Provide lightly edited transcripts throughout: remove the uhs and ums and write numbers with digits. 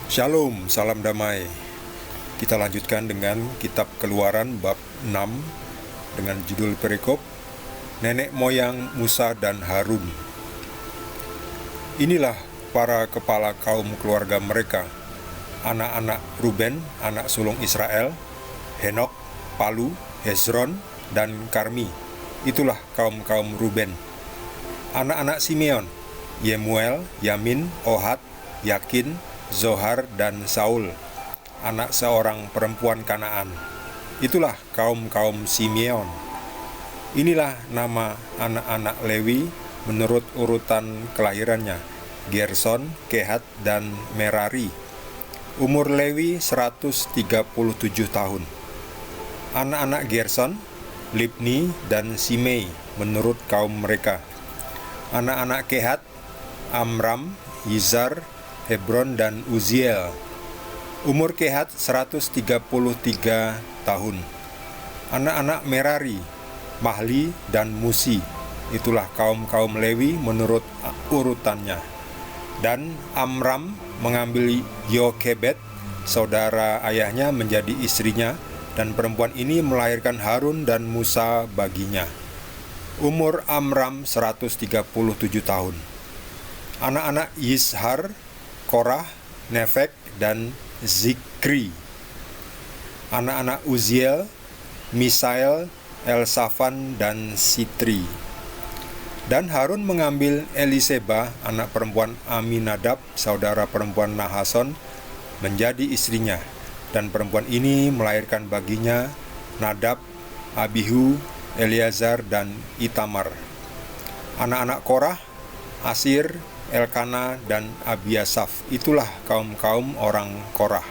Shalom, salam damai. Kita lanjutkan dengan kitab Keluaran bab 6 dengan judul perikop Nenek moyang Musa dan Harun. Inilah para kepala kaum keluarga mereka, anak-anak Ruben, anak sulung Israel, Henok, Palu, Hezron, dan Karmi. Itulah kaum-kaum Ruben. Anak-anak Simeon, Yemuel, Yamin, Ohad, Yakin, Zohar, dan Saul, anak seorang perempuan Kanaan. Itulah kaum-kaum Simeon. Inilah nama anak-anak Lewi menurut urutan kelahirannya: Gerson, Kehat, dan Merari. Umur Lewi 137 tahun. Anak-anak Gerson, Libni dan Simei menurut kaum mereka. Anak-anak Kehat, Amram, Yizar, Hebron, dan Uziel. Umur Kehat 133 tahun. Anak-anak Merari, Mahli dan Musi. Itulah kaum-kaum Lewi menurut urutannya. Dan Amram mengambil Yokebed, saudara ayahnya, menjadi istrinya, dan perempuan ini melahirkan Harun dan Musa baginya. Umur Amram 137 tahun. Anak-anak Yishar, Korah, Nefek, dan Zikri. Anak-anak Uziel, Misael, Elsafan, dan Sitri. Dan Harun mengambil Eliseba, anak perempuan Aminadab, saudara perempuan Nahason, menjadi istrinya. Dan perempuan ini melahirkan baginya Nadab, Abihu, Eleazar, dan Itamar. Anak-anak Korah, Asir, Elkana, dan Abiasaf. Itulah kaum-kaum orang Korah.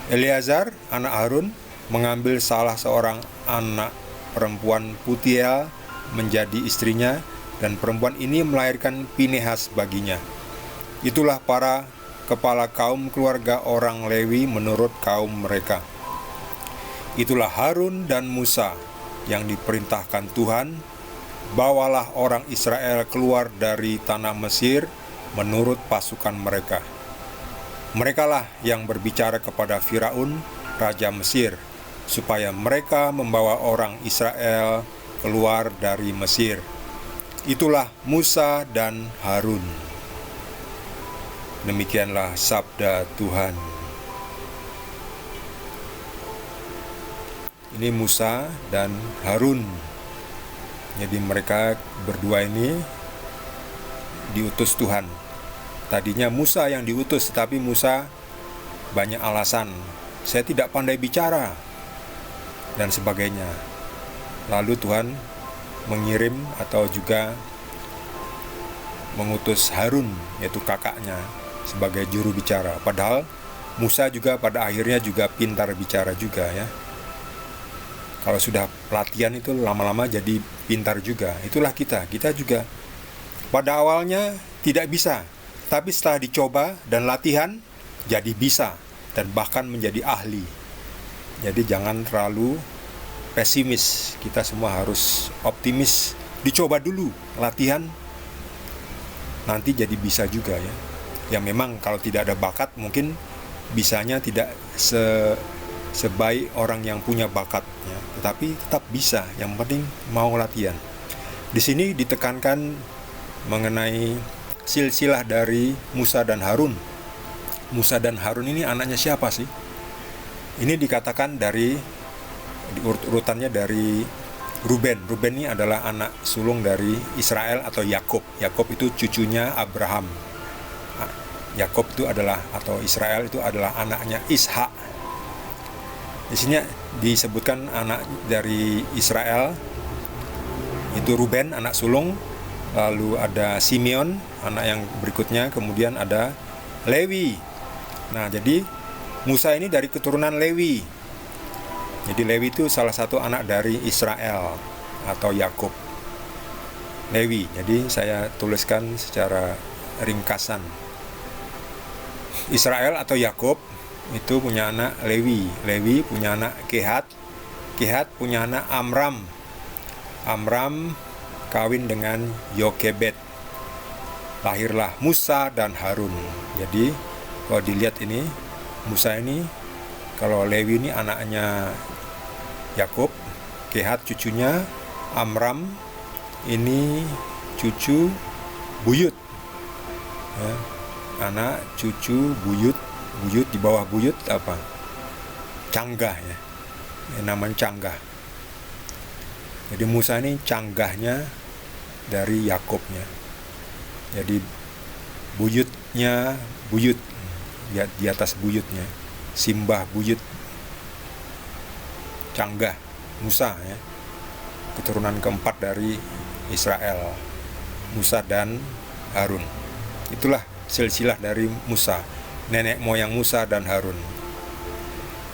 Eleazar, anak Harun, mengambil salah seorang anak perempuan Putiel menjadi istrinya, dan perempuan ini melahirkan Pinehas baginya. Itulah para kepala kaum keluarga orang Lewi menurut kaum mereka. Itulah Harun dan Musa yang diperintahkan Tuhan, bawalah orang Israel keluar dari tanah Mesir menurut pasukan mereka. Merekalah yang berbicara kepada Firaun, raja Mesir, supaya mereka membawa orang Israel keluar dari Mesir. Itulah Musa dan Harun. Demikianlah sabda Tuhan. Ini Musa dan Harun. Jadi mereka berdua ini diutus Tuhan. Tadinya Musa yang diutus, tetapi Musa banyak alasan. Saya tidak pandai bicara dan sebagainya. Lalu Tuhan mengirim atau juga mengutus Harun, yaitu kakaknya, sebagai juru bicara. Padahal Musa juga pada akhirnya juga pintar bicara juga ya. Kalau sudah pelatihan itu lama-lama jadi pintar juga. Itulah kita juga pada awalnya tidak bisa, tapi setelah dicoba dan latihan jadi bisa dan bahkan menjadi ahli. Jadi jangan terlalu pesimis, kita semua harus optimis. Dicoba dulu, latihan, nanti jadi bisa juga ya. Ya memang kalau tidak ada bakat mungkin bisanya tidak sebaik orang yang punya bakat ya, tetapi tetap bisa, yang penting mau latihan. Di sini ditekankan mengenai silsilah dari Musa dan Harun. Musa dan Harun ini anaknya siapa sih? Ini dikatakan dari urutannya dari Ruben. Ruben ini adalah anak sulung dari Israel atau Yakub. Yakub itu cucunya Abraham. Yakub itu adalah, atau Israel itu adalah anaknya Ishak. Di sini disebutkan anak dari Israel itu Ruben, anak sulung. Lalu ada Simeon, anak yang berikutnya. Kemudian ada Lewi. Nah, jadi Musa ini dari keturunan Lewi. Jadi Lewi itu salah satu anak dari Israel atau Yakub. Lewi. Jadi saya tuliskan secara ringkasan. Israel atau Yakub itu punya anak Lewi. Lewi punya anak Kehat. Kehat punya anak Amram. Amram kawin dengan Yokebed. Lahirlah Musa dan Harun. Jadi Kalau dilihat ini, Musa ini, kalau Lewi ini anaknya Yakub, Kehat cucunya, Amram ini cucu Buyut, ya. Anak cucu Buyut di bawah Buyut apa? Canggah, ya. Namanya Canggah. Jadi Musa ini canggahnya dari Yakubnya. Jadi Buyutnya Buyut, ya, di atas Buyutnya, Simbah Buyut, Canggah Musa, ya. Keturunan keempat dari Israel, Musa dan Harun. Itulah silsilah dari Musa, nenek moyang Musa dan Harun.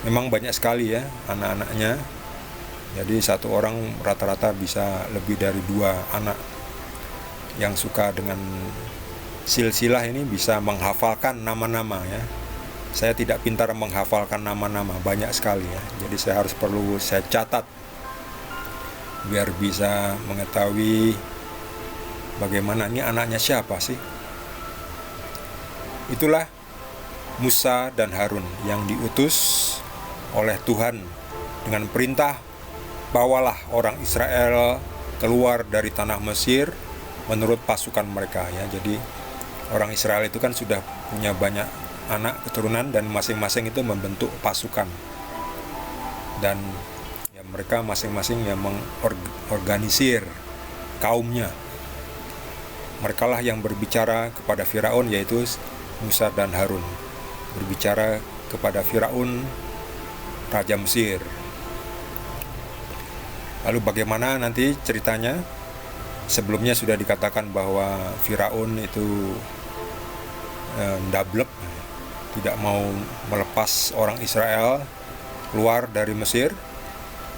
Memang banyak sekali, ya, anak-anaknya. Jadi satu orang rata-rata bisa lebih dari 2 anak. Yang suka dengan silsilah ini bisa menghafalkan nama-nama, ya. Saya tidak pintar menghafalkan nama-nama, banyak sekali, ya. Jadi saya catat biar bisa mengetahui bagaimana ini anaknya siapa sih. Itulah Musa dan Harun yang diutus oleh Tuhan dengan perintah, bawalah orang Israel keluar dari tanah Mesir menurut pasukan mereka, ya. Jadi orang Israel itu kan sudah punya banyak anak keturunan dan masing-masing itu membentuk pasukan, dan ya mereka masing-masing yang mengorganisir kaumnya. Merekalah yang berbicara kepada Firaun, yaitu Musa dan Harun, berbicara kepada Firaun, Raja Mesir. Lalu bagaimana nanti ceritanya? Sebelumnya sudah dikatakan bahwa Firaun itu ndablek, tidak mau melepas orang Israel keluar dari Mesir,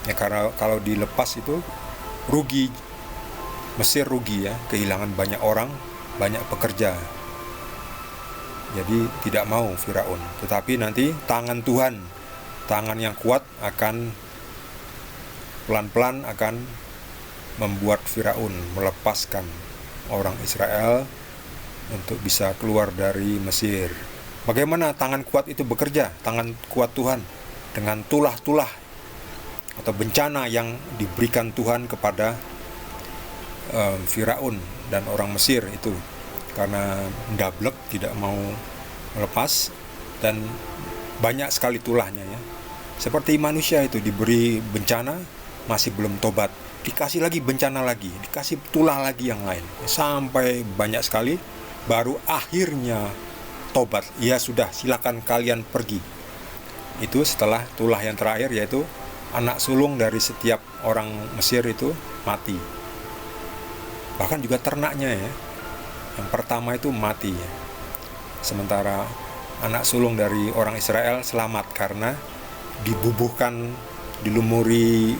ya, karena kalau dilepas itu rugi, Mesir rugi, ya, kehilangan banyak orang, banyak pekerja. Jadi tidak mau Firaun. Tetapi nanti tangan Tuhan, tangan yang kuat akan pelan-pelan akan membuat Firaun melepaskan orang Israel untuk bisa keluar dari Mesir. Bagaimana tangan kuat itu bekerja? Tangan kuat Tuhan dengan tulah-tulah atau bencana yang diberikan Tuhan kepada Firaun dan orang Mesir itu, karena ndablek, tidak mau melepas, dan banyak sekali tulahnya, ya. Seperti manusia itu diberi bencana masih belum tobat, dikasih lagi bencana lagi, dikasih tulah lagi yang lain, sampai banyak sekali, baru akhirnya tobat. Ya sudah, silakan kalian pergi. Itu setelah tulah yang terakhir, yaitu anak sulung dari setiap orang Mesir itu mati. Bahkan juga ternaknya, ya, yang pertama itu mati, ya. Sementara anak sulung dari orang Israel selamat karena dibubuhkan, dilumuri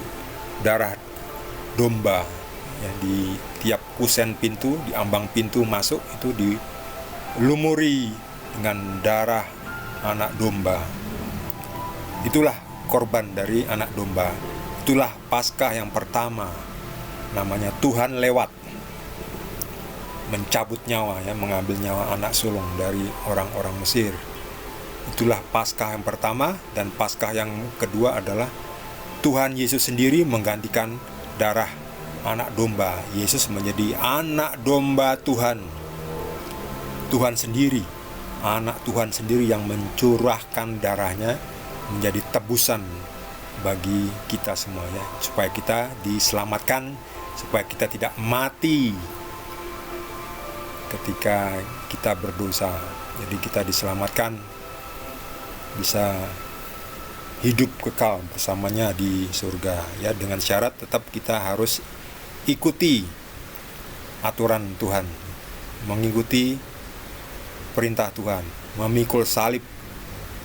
darah domba, ya, di tiap kusen pintu, di ambang pintu masuk itu dilumuri dengan darah anak domba. Itulah korban dari anak domba. Itulah Paskah yang pertama, namanya Tuhan lewat, mencabut nyawa, ya, mengambil nyawa anak sulung dari orang-orang Mesir. Itulah Paskah yang pertama. Dan Paskah yang kedua adalah Tuhan Yesus sendiri menggantikan darah anak domba. Yesus menjadi anak domba Tuhan. Tuhan sendiri, anak Tuhan sendiri yang mencurahkan darahnya menjadi tebusan bagi kita semuanya, supaya kita diselamatkan, supaya kita tidak mati ketika kita berdosa. Jadi kita diselamatkan, bisa hidup kekal bersamanya di surga, ya, dengan syarat tetap kita harus ikuti aturan Tuhan, mengikuti perintah Tuhan, memikul salib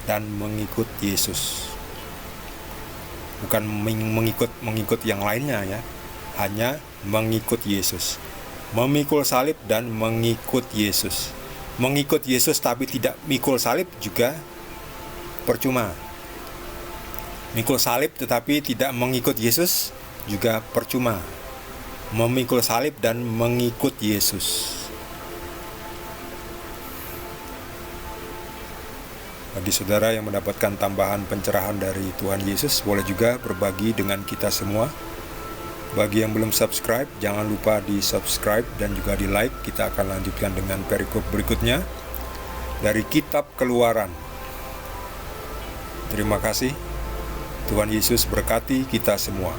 dan mengikut Yesus. Bukan mengikut yang lainnya, ya, hanya mengikut Yesus. Memikul salib dan mengikut Yesus. Mengikut Yesus tapi tidak mikul salib juga percuma. Mikul salib tetapi tidak mengikut Yesus juga percuma. Memikul salib dan mengikut Yesus. Bagi saudara yang mendapatkan tambahan pencerahan dari Tuhan Yesus, boleh juga berbagi dengan kita semua. Bagi yang belum subscribe, jangan lupa di subscribe dan juga di like. Kita akan lanjutkan dengan perikop berikutnya dari Kitab Keluaran. Terima kasih. Tuhan Yesus berkati kita semua.